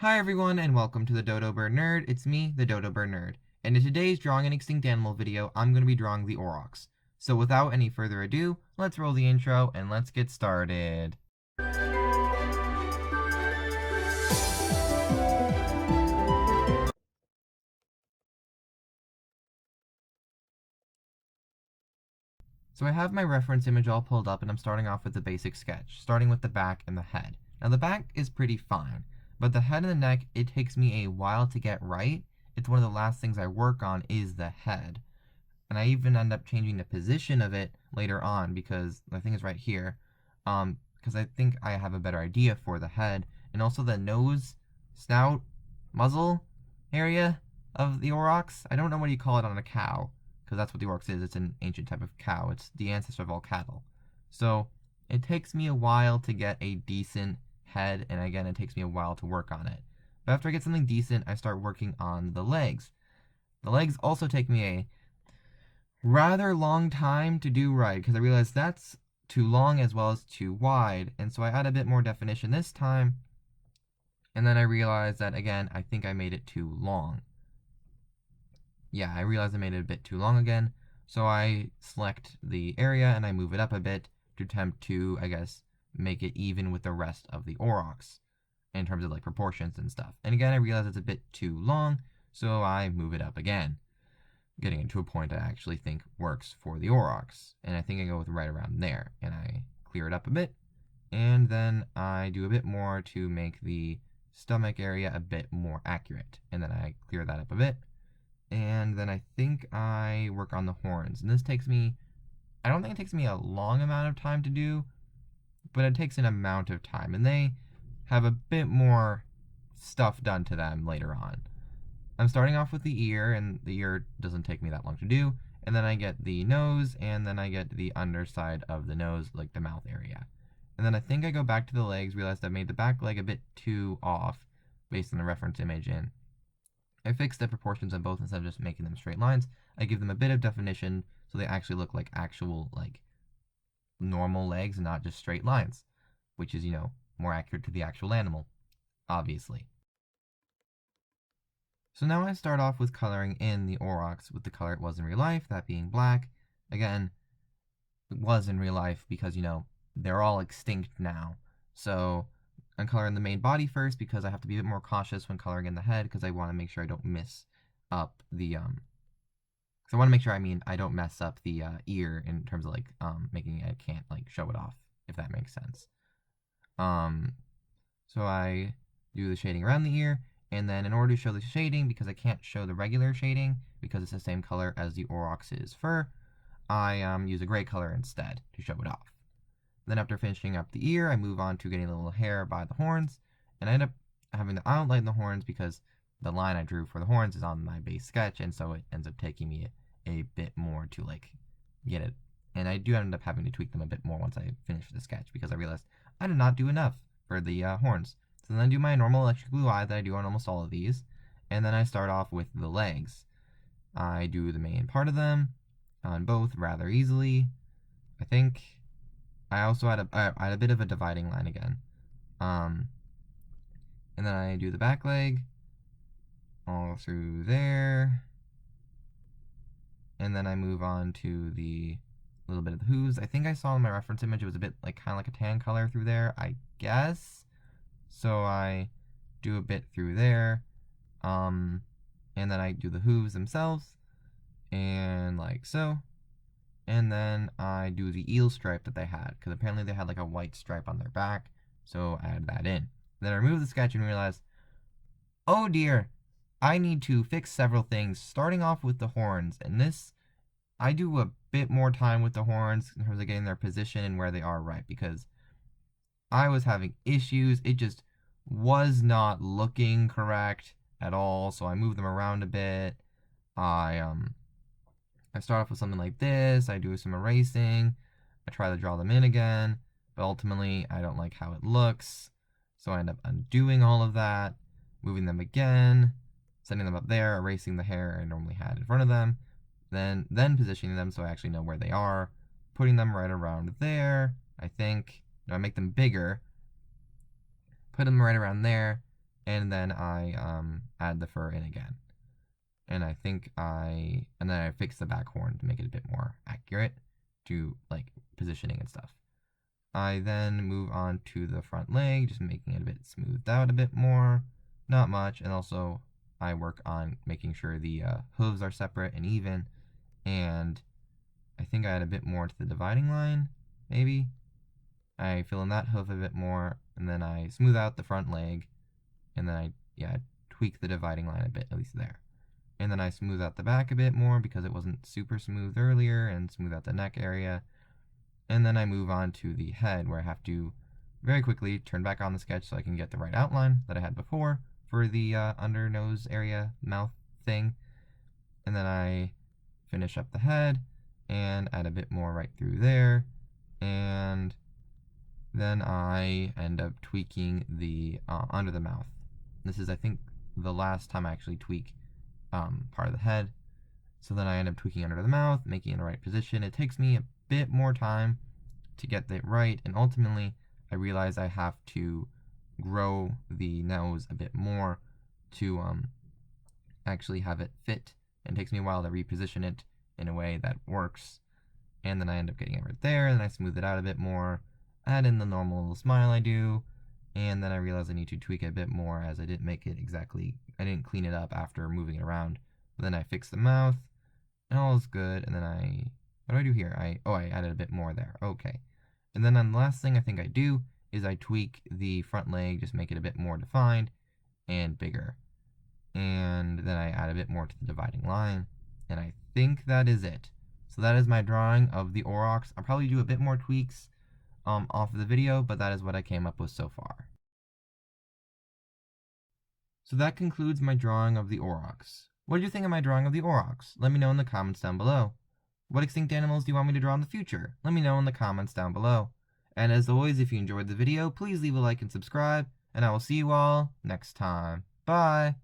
Hi everyone and welcome to the Dodo Bird Nerd. It's me, the Dodo Bird Nerd. And in today's Drawing an Extinct Animal video, I'm going to be drawing the Aurochs. So without any further ado, let's roll the intro and let's get started. So I have my reference image all pulled up and I'm starting off with the basic sketch, starting with the back and the head. Now the back is pretty fine, but the head and the neck, it takes me a while to get right. It's one of the last things I work on is the head. And I even end up changing the position of it later on because the thing is right here. Because I think I have a better idea for the head and also the nose, snout, muzzle area of the Aurochs. I don't know what you call it on a cow because that's what the Aurochs is. It's an ancient type of cow. It's the ancestor of all cattle. So it takes me a while to get a decent head, and again, it takes me a while to work on it. But after I get something decent, I start working on the legs. The legs also take me a rather long time to do right because I realized that's too long as well as too wide, and so I add a bit more definition this time, and then I realized that again I think I made it too long. Yeah, I realized I made it a bit too long again, so I select the area and I move it up a bit to attempt to, I guess, make it even with the rest of the Aurochs in terms of like proportions and stuff. And again I realized it's a bit too long, so I move it up again, getting it to a point I actually think works for the Aurochs. And I think I go with right around there, and I clear it up a bit, and then I do a bit more to make the stomach area a bit more accurate, and then I clear that up a bit, and then I think I work on the horns. And this takes me, I don't think it takes me a long amount of time to do, but it takes an amount of time, and they have a bit more stuff done to them later on. I'm starting off with the ear, and the ear doesn't take me that long to do, and then I get the nose, and then I get the underside of the nose, like the mouth area. And then I think I go back to the legs, realized I made the back leg a bit too off based on the reference image, and I fixed the proportions on both instead of just making them straight lines. I give them a bit of definition so they actually look like actual, like, normal legs and not just straight lines, which is, more accurate to the actual animal, obviously. So now I start off with coloring in the Aurochs with the color it was in real life, that being black. Again, it was in real life because, they're all extinct now. So I'm coloring the main body first because I have to be a bit more cautious when coloring in the head because I want to make sure I don't mess up the, because I want to make sure, I don't mess up the ear in terms of, like, making it, I can't, like, show it off, if that makes sense. So I do the shading around the ear, and then in order to show the shading, because I can't show the regular shading because it's the same color as the Aurochs' fur, I use a gray color instead to show it off. Then after finishing up the ear, I move on to getting a little hair by the horns, and I end up having to outline the horns because the line I drew for the horns is on my base sketch, and so it ends up taking me a bit more to, like, get it. And I do end up having to tweak them a bit more once I finish the sketch because I realized I did not do enough for the horns. So then I do my normal electric blue eye that I do on almost all of these, and then I start off with the legs. I do the main part of them on both rather easily, I think. I also add a bit of a dividing line again. And then I do the back leg all through there, and then I move on to the little bit of the hooves. I think I saw in my reference image it was a bit like kind of like a tan color through there, I guess. So I do a bit through there, and then I do the hooves themselves, and like so. And then I do the eel stripe that they had, because apparently they had like a white stripe on their back, so I add that in. Then I remove the sketch and realize, oh dear, I need to fix several things, starting off with the horns. And this, I do a bit more time with the horns in terms of getting their position and where they are right, because I was having issues. It just was not looking correct at all, so I moved them around a bit. I start off with something like this, I do some erasing, I try to draw them in again, but ultimately I don't like how it looks, so I end up undoing all of that, moving them again, setting them up there, erasing the hair I normally had in front of them, then positioning them so I actually know where they are, putting them right around there, I think. No, I make them bigger, put them right around there, and then I add the fur in again. And then I fix the back horn to make it a bit more accurate to like positioning and stuff. I then move on to the front leg, just making it a bit smoothed out a bit more, not much, and also I work on making sure the hooves are separate and even, and I think I add a bit more to the dividing line, maybe. I fill in that hoof a bit more, and then I smooth out the front leg, and then I tweak the dividing line a bit, at least there. And then I smooth out the back a bit more because it wasn't super smooth earlier, and smooth out the neck area. And then I move on to the head, where I have to very quickly turn back on the sketch so I can get the right outline that I had before for the under nose area mouth thing. And then I finish up the head and add a bit more right through there. And then I end up tweaking the under the mouth. This is, I think, the last time I actually tweak part of the head. So then I end up tweaking under the mouth, making it in the right position. It takes me a bit more time to get that right, and ultimately I realize I have to grow the nose a bit more to actually have it fit. And it takes me a while to reposition it in a way that works. And then I end up getting it right there, and then I smooth it out a bit more, add in the normal little smile I do, and then I realize I need to tweak it a bit more as I didn't make it exactly, I didn't clean it up after moving it around. But then I fix the mouth, and all is good, and then what do I do here? I added a bit more there, okay. And then the last thing I think I do is I tweak the front leg, just make it a bit more defined and bigger. And then I add a bit more to the dividing line, and I think that is it. So that is my drawing of the Aurochs. I'll probably do a bit more tweaks off of the video, but that is what I came up with so far. So that concludes my drawing of the Aurochs. What did you think of my drawing of the Aurochs? Let me know in the comments down below. What extinct animals do you want me to draw in the future? Let me know in the comments down below. And as always, if you enjoyed the video, please leave a like and subscribe, and I will see you all next time. Bye!